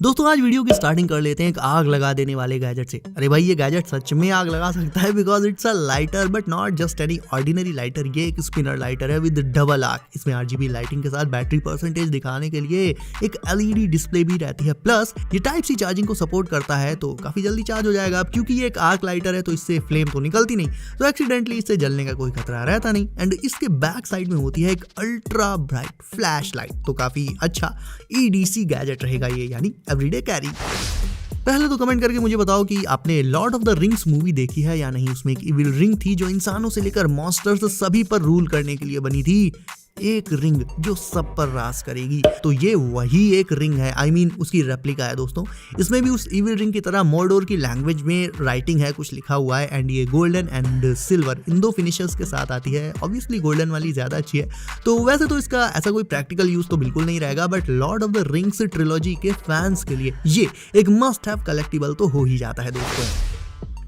दोस्तों आज वीडियो की स्टार्टिंग कर लेते हैं एक आग लगा देने वाले गैजेट से। अरे भाई ये गैजेट सच में आग लगा सकता है because it's a lighter but not just any ordinary lighter. ये एक स्पिनर लाइटर है विद डबल आग। इसमें RGB लाइटिंग के साथ बैटरी परसेंटेज दिखाने के लिए एक LED डिस्प्ले भी रहती है। प्लस ये टाइप सी चार्जिंग को सपोर्ट करता है तो काफी जल्दी चार्ज हो जाएगा। अब क्योंकि ये एक आग लाइटर है तो इससे फ्लेम तो निकलती नहीं, तो एक्सीडेंटली इससे जलने का कोई खतरा रहता नहीं। एंड इसके बैक साइड में होती है एक अल्ट्रा ब्राइट फ्लैश लाइट। तो काफी अच्छा EDC गैजेट रहेगा ये, यानी एवरीडे कैरी। पहले तो कमेंट करके मुझे बताओ कि आपने Lord of the rings movie देखी है या नहीं। उसमें एक इविल रिंग थी जो इंसानों से लेकर मॉन्स्टर्स सभी पर रूल करने के लिए बनी थी। एक रिंग जो सब पर राज करेगी। तो ये वही एक रिंग है, I mean उसकी रेप्लिका है दोस्तों। इसमें भी उस इविल रिंग की तरह मोर्डोर की लैंग्वेज में राइटिंग है, कुछ लिखा हुआ है। एंड ये गोल्डन एंड सिल्वर इन दो फिनिशर्स के साथ आती है। ऑब्वियसली गोल्डन वाली ज्यादा अच्छी है। तो वैसे तो इसका ऐसा कोई प्रैक्टिकल यूज तो बिल्कुल नहीं रहेगा, but Lord of the rings trilogy के फैंस के लिए ये एक मस्ट हैव कलेक्टिबल तो हो ही जाता है दोस्तों।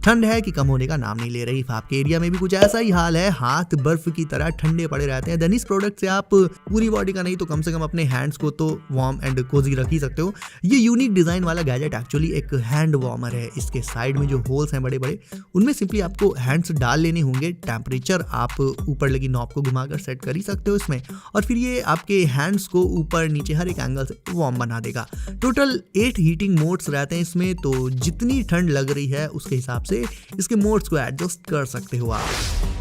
ठंड है कि कम होने का नाम नहीं ले रही। आपके एरिया में भी कुछ ऐसा ही हाल है, हाथ बर्फ की तरह ठंडे पड़े रहते हैं। देन इस प्रोडक्ट से आप पूरी बॉडी का नहीं तो कम से कम अपने हैंड्स को तो वार्म एंड कोजी रख ही सकते हो। ये यूनिक डिजाइन वाला गैजेट एक्चुअली एक हैंड वार्मर है। इसके साइड में जो होल्स हैं बड़े बड़े, उनमें सिंपली आपको हैंड्स डाल लेने होंगे। टेम्परेचर आप ऊपर लगी नॉब को घुमाकर सेट कर ही सकते हो इसमें, और फिर ये आपके हैंड्स को ऊपर नीचे हर एक एंगल से वार्म बना देगा। टोटल 8 हीटिंग मोड्स रहते हैं इसमें, तो जितनी ठंड लग रही है उसके हिसाब से इसके मोड्स को एडजस्ट कर सकते हो आप।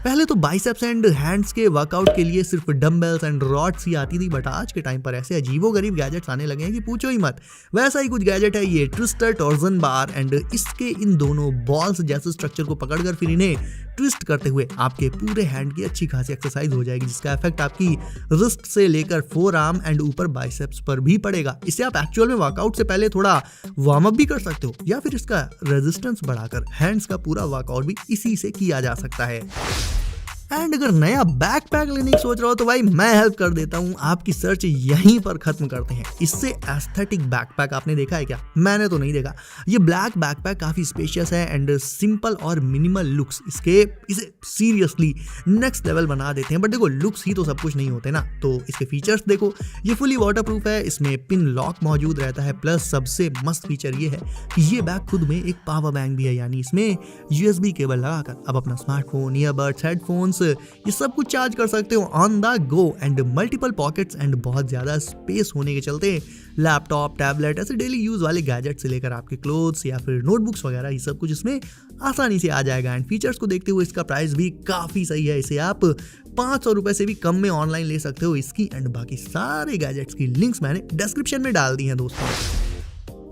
पहले तो बाइसेप्स एंड हैंड्स के वर्कआउट के लिए सिर्फ डंबल्स एंड रॉड्स ही आती थी, बट आज के टाइम पर ऐसे अजीबोगरीब गैजेट्स आने लगे हैं कि पूछो ही मत। वैसा ही कुछ गैजेट है ये ट्विस्टर टॉर्जन बार। एंड इसके इन दोनों बॉल्स जैसे स्ट्रक्चर को पकड़कर फिर इन्हें ट्विस्ट करते हुए आपके पूरे हैंड की अच्छी खासी एक्सरसाइज हो जाएगी, जिसका इफेक्ट आपकी रिस्ट से लेकर फोर आर्म एंड ऊपर बाइसेप्स पर भी पड़ेगा। इससे आप एक्चुअल में वर्कआउट से पहले थोड़ा वार्म अप भी कर सकते हो, या फिर इसका रेजिस्टेंस बढ़ाकर हैंड्स का पूरा वर्कआउट भी इसी से किया जा सकता है। एंड अगर नया बैकपैक लेने की सोच रहे हो तो भाई मैं हेल्प कर देता हूँ। आपकी सर्च यहीं पर खत्म करते हैं। इससे एस्थेटिक बैकपैक आपने देखा है क्या? मैंने तो नहीं देखा। ये ब्लैक बैकपैक काफी स्पेशियस है एंड सिंपल और मिनिमल लुक्स इसे सीरियसली नेक्स्ट लेवल बना देते हैं। बट देखो लुक्स ही तो सब कुछ नहीं होते ना, तो इसके फीचर्स देखो। ये फुली वाटरप्रूफ है, इसमें पिन लॉक मौजूद रहता है। प्लस सबसे मस्त फीचर ये है कि ये बैग खुद में एक पावर बैंक भी है, यानी इसमें USB केबल लगाकर आप अपना स्मार्टफोन, ईयरबड्स, हेडफोन्स ये सब कुछ चार्ज कर सकते हो on the go. And multiple pockets and बहुत ज्यादा स्पेस होने के चलते लैपटॉप, टैबलेट, ऐसे डेली यूज वाले गैजेट से लेकर आपके क्लोथ्स या फिर नोटबुक्स वगैरह ये सब कुछ इसमें आसानी से आ जाएगा। एंड फीचर्स को देखते हुए इसका प्राइस भी काफी सही है। इसे आप 500 रुपए से भी कम में ऑनलाइन ले सकते हो। इसकी एंड बाकी सारे गैजेट्स की लिंक्स मैंने डिस्क्रिप्शन में डाल दी हैं दोस्तों।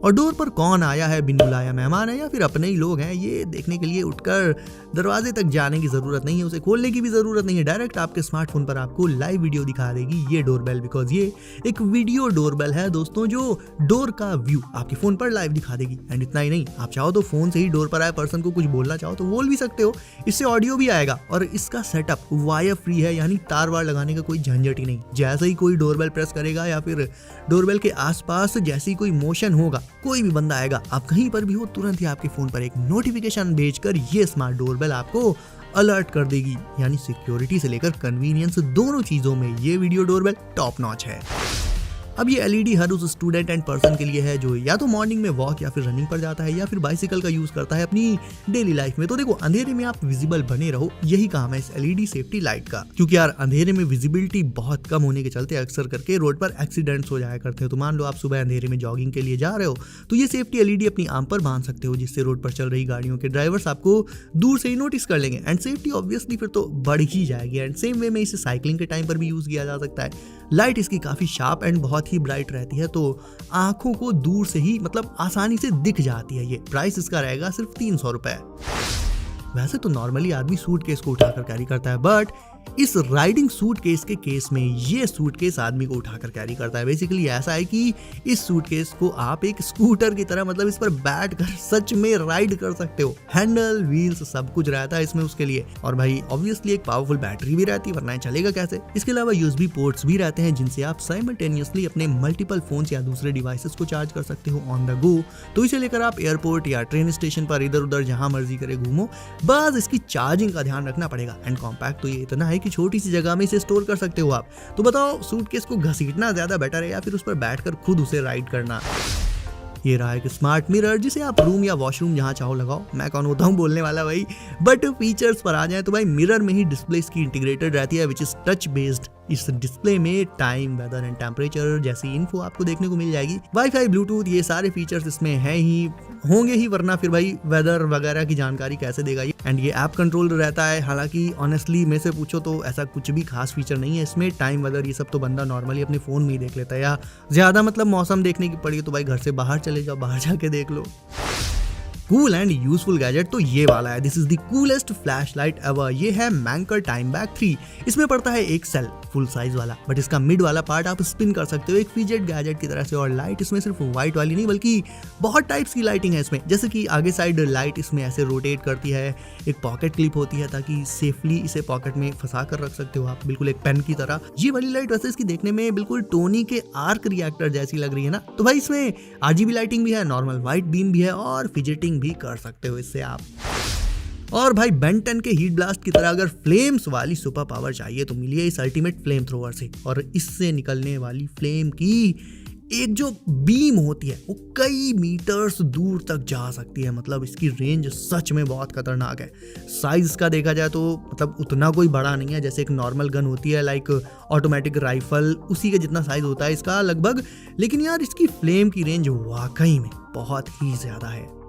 और डोर पर कौन आया है, बिन बुलाया मेहमान है या फिर अपने ही लोग हैं, ये देखने के लिए उठकर दरवाजे तक जाने की जरूरत नहीं है, उसे खोलने की भी जरूरत नहीं है। डायरेक्ट आपके स्मार्टफोन पर आपको लाइव वीडियो दिखा देगी ये डोरबेल, बिकॉज ये एक वीडियो डोरबेल है दोस्तों, जो डोर का व्यू आपके फोन पर लाइव दिखा देगी। एंड इतना ही नहीं, आप चाहो तो फोन से ही डोर पर आए पर्सन को कुछ बोलना चाहो तो बोल भी सकते हो। इससे ऑडियो भी आएगा। और इसका सेटअप वायर फ्री है, यानी तार वार लगाने का कोई झंझट ही नहीं। जैसे ही कोई डोरबेल प्रेस करेगा या फिर डोरबेल के आसपास जैसे ही कोई मोशन होगा, कोई भी बंदा आएगा, आप कहीं पर भी हो, तुरंत ही आपके फोन पर एक नोटिफिकेशन भेजकर ये स्मार्ट डोरबेल आपको अलर्ट कर देगी। यानी सिक्योरिटी से लेकर कन्वीनियंस दोनों चीजों में ये वीडियो डोरबेल टॉप नॉच है। अब ये LED हर उस स्टूडेंट एंड पर्सन के लिए है जो या तो मॉर्निंग में वॉक या फिर रनिंग पर जाता है या फिर बाइसिकल का यूज करता है अपनी डेली लाइफ में। तो देखो अंधेरे में आप विजिबल बने रहो, यही काम है इस LED सेफ्टी लाइट का। क्योंकि यार अंधेरे में विजिबिलिटी बहुत कम होने के चलते अक्सर करके रोड पर एक्सीडेंट्स हो जाया करते हैं। तो मान लो आप सुबह अंधेरे में जॉगिंग के लिए जा रहे हो, तो ये सेफ्टी LED अपनी आर्म पर बांध सकते हो, जिससे रोड पर चल रही गाड़ियों के ड्राइवर्स आपको दूर से ही नोटिस कर लेंगे। एंड सेफ्टी ऑब्वियसली फिर तो बढ़ ही जाएगी। एंड सेम वे में इसे साइकिलिंग के टाइम पर भी यूज किया जा सकता है। लाइट इसकी काफी शार्प एंड बहुत ही ब्राइट रहती है, तो आंखों को दूर से ही मतलब आसानी से दिख जाती है। ये प्राइस इसका रहेगा सिर्फ 300 रुपए। वैसे तो नॉर्मली आदमी सूटकेस को उठाकर कैरी करता है, बट इस राइडिंग सूटकेस के केस में ये सूटकेस आदमी को उठाकर कैरी करता है। बेसिकली ऐसा है कि इस सूटकेस को आप एक स्कूटर की तरह मतलब इस पर बैठकर सच में राइड कर सकते हो। हैंडल, व्हील्स सब कुछ रहता है इसमें उसके लिए। और भाई ऑब्वियसली एक पावरफुल बैटरी भी रहती है, वरना चलेगा कैसे। इसके अलावा USB पोर्ट्स भी रहते हैं, जिनसे आप साइमल्टेनियसली अपने मल्टीपल फोन्स या दूसरे डिवाइसेस को चार्ज कर सकते हो ऑन द गो। तो इसे लेकर आप एयरपोर्ट या ट्रेन स्टेशन पर इधर उधर जहां मर्जी करे घूमो। बस इसकी चार्जिंग का ध्यान रखना पड़ेगा। एंड कॉम्पैक्ट तो ये इतना है कि छोटी सी जगह में इसे स्टोर कर सकते हो आप। तो बताओ सूटकेस को घसीटना ज्यादा बेटर है या फिर उस पर बैठकर खुद उसे राइड करना? ये रहा एक स्मार्ट मिरर जिसे आप रूम या वॉशरूम जहाँ चाहो लगाओ। मैं कौन होता हूँ बोलने वाला भाई। बट फीचर्स पर आ जाए तो भाई मिरर में ही डिस्प्ले इसकी इंटीग्रेटेड रहती है विच इज टच बेस्ड। इस डिस्प्ले में टाइम, वेदर एंड टेम्परेचर जैसी इन्फो आपको देखने को मिल जाएगी। वाईफाई, ब्लूटूथ ये सारे फीचर्स इसमें है ही, होंगे ही, वरना फिर भाई वेदर वगैरह की जानकारी कैसे देगा ये। एंड ये ऐप कंट्रोल रहता है। हालांकि ऑनेस्टली मेरे से पूछो तो ऐसा कुछ भी खास फीचर नहीं है इसमें। टाइम, वेदर ये सब तो बंदा नॉर्मली अपने फोन में ही देख लेता है, या ज्यादा मतलब मौसम देखने की पड़ी तो भाई घर से बाहर चले जाओ, बाहर जाके देख लो। कूल एंड यूजफुल गैजेट तो ये वाला है। This is the coolest flashlight ever. ये है मैंकर टाइमबैक 3। इसमें पड़ता है एक सेल फुल साइज वाला, बट इसका मिड वाला पार्ट आप स्पिन कर सकते हो एक फिजेट गैजेट की तरह से। और लाइट इसमें सिर्फ व्हाइट वाली नहीं बल्कि बहुत टाइप्स की लाइटिंग है इसमें। जैसे कि आगे साइड लाइट इसमें ऐसे रोटेट करती है, एक पॉकेट क्लिप होती है ताकि सेफली इसे पॉकेट में फंसा कर रख सकते हो आप, बिल्कुल एक पेन की तरह। ये वाली लाइट वैसे इसकी देखने में बिल्कुल टोनी के आर्क रिएक्टर जैसी लग रही है ना। तो भाई इसमें आरजीबी लाइटिंग भी है, नॉर्मल व्हाइट बीम भी है और फिजेटिंग भी कर सकते हो इससे आप। और भाई बेन 10 के हीट ब्लास्ट की तरह अगर फ्लेम्स वाली सुपर पावर चाहिए तो मिलिए इस अल्टीमेट फ्लेम थ्रोवर से। और इससे निकलने वाली फ्लेम की एक जो बीम होती है वो कई मीटर्स दूर तक जा सकती है। मतलब इसकी रेंज सच में बहुत खतरनाक है। साइज का देखा जाए तो मतलब उतना कोई बड़ा नहीं है, जैसे एक नॉर्मल गन होती है लाइक ऑटोमेटिक राइफल, उसी के जितना साइज होता है इसका लगभग। लेकिन यार इसकी फ्लेम की रेंज वाकई में बहुत ही ज्यादा है।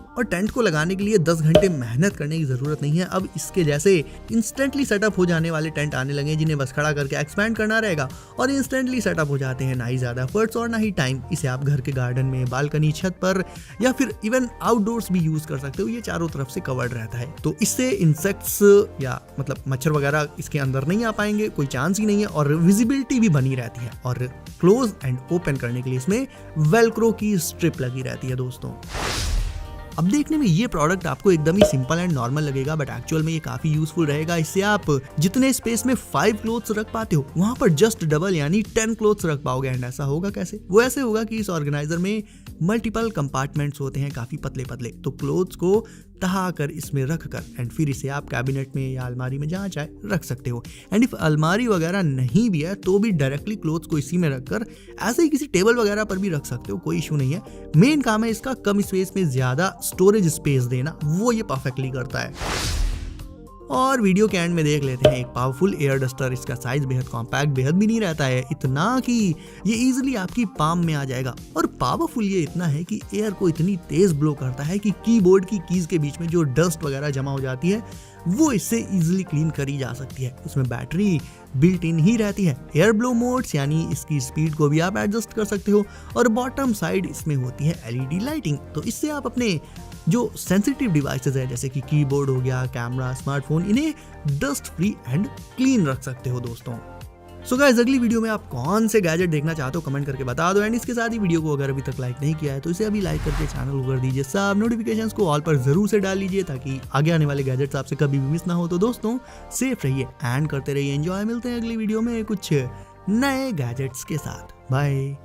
और टेंट को लगाने के लिए 10 घंटे मेहनत करने की जरूरत नहीं है। अब इसके जैसे इंस्टेंटली सेटअप हो जाने वाले टेंट आने लगे जिन्हें बस खड़ा करके एक्सपैंड करना रहेगा और इंस्टेंटली सेटअप हो जाते हैं। ना ही ज्यादा एफर्ट्स और ना ही टाइम। इसे आप घर के गार्डन में, बालकनी, छत पर या फिर इवन आउटडोर्स भी यूज कर सकते हो। ये चारों तरफ से कवर्ड रहता है, तो इससे इंसेक्ट्स या मतलब मच्छर वगैरह इसके अंदर नहीं आ पाएंगे, कोई चांस ही नहीं है। और विजिबिलिटी भी बनी रहती है। और क्लोज एंड ओपन करने के लिए इसमें वेलक्रो की स्ट्रिप लगी रहती है दोस्तों। अब देखने में ये प्रोडक्ट आपको एकदम ही सिंपल एंड नॉर्मल लगेगा, बट एक्चुअल में ये काफी यूजफुल रहेगा। इससे आप जितने स्पेस में 5 क्लोथ्स रख पाते हो वहां पर जस्ट डबल यानी 10 क्लोथ्स रख पाओगे। एंड ऐसा होगा कैसे? वो ऐसे होगा कि इस ऑर्गेनाइजर में मल्टीपल कंपार्टमेंट्स होते हैं काफी पतले पतले, तो क्लोथ्स को तहा कर इसमें रख कर एंड फिर इसे आप कैबिनेट में या अलमारी में जहाँ चाहे रख सकते हो। एंड इफ अलमारी वगैरह नहीं भी है तो भी डायरेक्टली क्लोथ्स को इसी में रखकर ऐसे ही किसी टेबल वगैरह पर भी रख सकते हो, कोई इशू नहीं है। मेन काम है इसका कम स्पेस में ज्यादा स्टोरेज स्पेस देना, वो ये परफेक्टली करता है। और वीडियो के एंड में देख लेते हैं एक पावरफुल एयर डस्टर। इसका साइज बेहद कॉम्पैक्ट, बेहद भी नहीं रहता है, इतना कि ये इजीली आपकी पाम में आ जाएगा। और पावरफुल ये इतना है कि एयर को इतनी तेज ब्लो करता है कि कीबोर्ड की कीज के बीच में जो डस्ट वगैरह जमा हो जाती है वो इससे इजीली क्लीन करी जा सकती है। इसमें बैटरी बिल्ट इन ही रहती है। एयर ब्लो मोड्स यानी इसकी स्पीड को भी आप एडजस्ट कर सकते हो। और बॉटम साइड इसमें होती है एलईडी लाइटिंग, तो इससे आप अपने जो सेंसिटिव डिवाइसेस है जैसे कि कीबोर्ड हो गया, कैमरा, स्मार्टफोन, इन्हें डस्ट फ्री एंड क्लीन रख सकते हो दोस्तों। सो गाइस, अगली वीडियो में आप कौन से गैजेट देखना चाहते हो कमेंट करके बता दो। एंड इसके साथ ही वीडियो को अगर अभी तक लाइक नहीं किया है तो इसे अभी लाइक करके चैनल को कर दीजिए। सब नोटिफिकेशंस को ऑल पर जरूर से डाल लीजिए ताकि आगे आने वाले गैजेट्स आपसे कभी भी मिस ना हो। तो दोस्तों सेफ रहिए एंड करते रहिए एंजॉय। मिलते हैं अगली वीडियो में कुछ नए गैजेट्स के साथ। बाय।